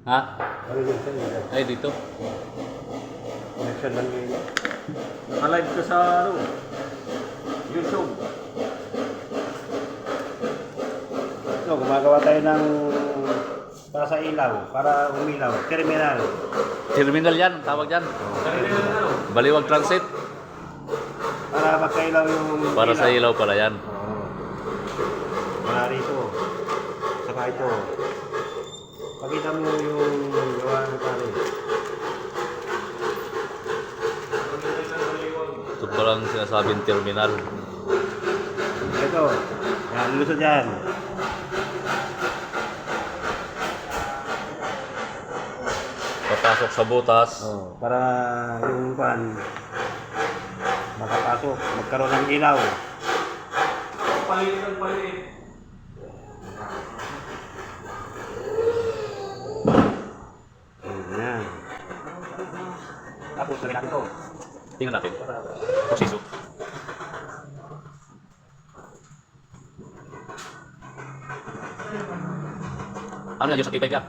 Ha? Ano yun sa'yo? Ay, dito. Connection lang yun. Naka-live ka sa ano? YouTube. So, gumagawa tayo ng para sa ilaw, para umilaw. Terminal. Terminal yan, ang tawag yan. Baliwag transit. Para magkailaw yung Para sa ilaw pala yan. Oo. Wala rito. Saka ito. Pakita mo yung gawa ng tali. Ito palang sinasabing terminal. Ito. Yan, lusot yan. Papasok sa butas. Oh, para yung pan makapasok, magkaroon ng ilaw. Palit ang palit. Yan. Tapos lagyan natin ito. Tingnan natin. Proseso. Ano yan yung sa P5 yan?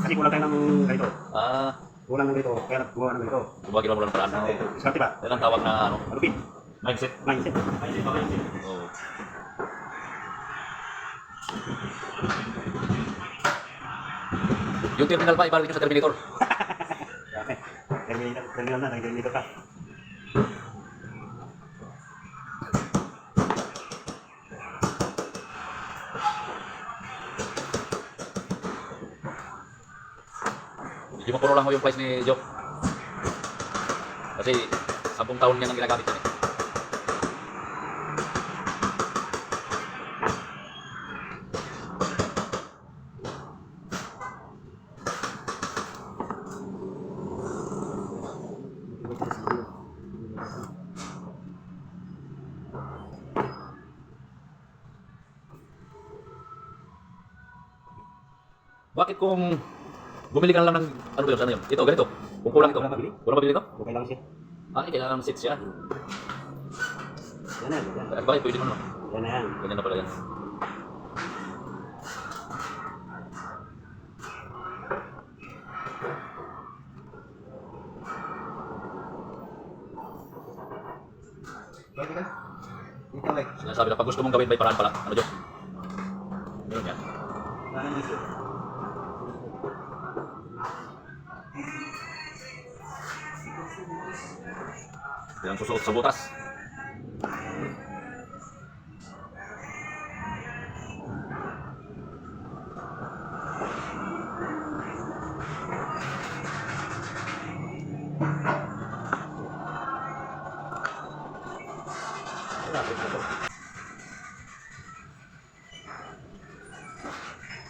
Kasi kulang tayo ng ganito. Ah, Kulang ng ganito, kaya naggawa ng ganito. kumbaga mo lang paraan. Diskarte ba? Yan ang tawag na ano, Malupit. mindset. Mindset. Oh. Yung terminal ba, ibalik nyo sa Terminator. Okay. Terminal na, nag-terminator ka. Hindi mo puro lang mo yung price ni Joe. Kasi 10 taon niya nang ginagamit yun eh. Bakit kung bumili ka na lang ng ano ba yun? Sana yun? Ito, ganito. Kung kulang ito. Wala mabili? Wala mabili ito? Okay lang siya. Ah, kailangan ng seats siya. Yan na, yan. At bakit pwede mo naman? Yan na yan. Ganyan na pala yan. Pwede ka? Dito like. Sinasabi na pag gusto mong gawin may paraan pala. Ano Joe? Ganyan yan. Parang dito. Yan ang susuot sa butas.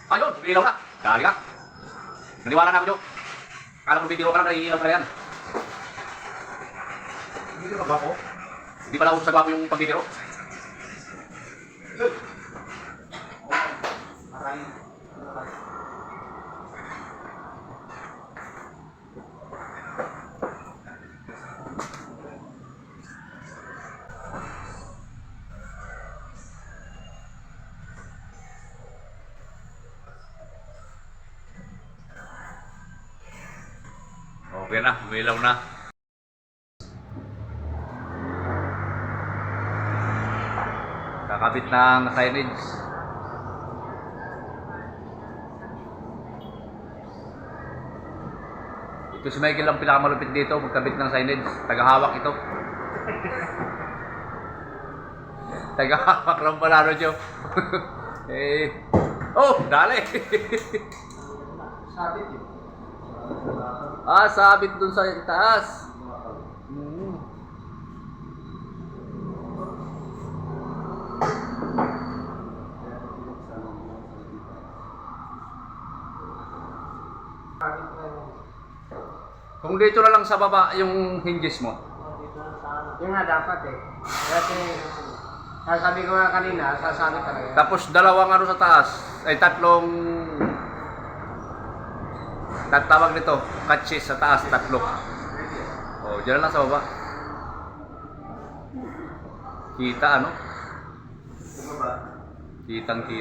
Ayun, ilaw na. Kali ka. Naniwala na ako, Joe. Kala kong bibiro ka lang, naiilaw ka na yan. Hindi ka ba ako? Hindi pala uso sa gwapo yung pagbibiro. Okay na, umilaw na. Kakabit ng signage. Ito si Michael ang pinakamalupit dito, magkabit ng signage. Tagahawak ito. Tagahawak lang pala, Joe. Eh. Oh, dali. Sabit eh. Ah, sabit dun sa taas. Kung dito na lang sa baba yung hinges mo. Yung nga dapat eh. Kasi sasabi ko nga kanina, sasabi talaga. Tapos dalawang ano sa taas, ay tatlong tatawag nito, catches sa taas, tatlo. Oh, diyan lang sa baba. Kita ano? Kitang kita.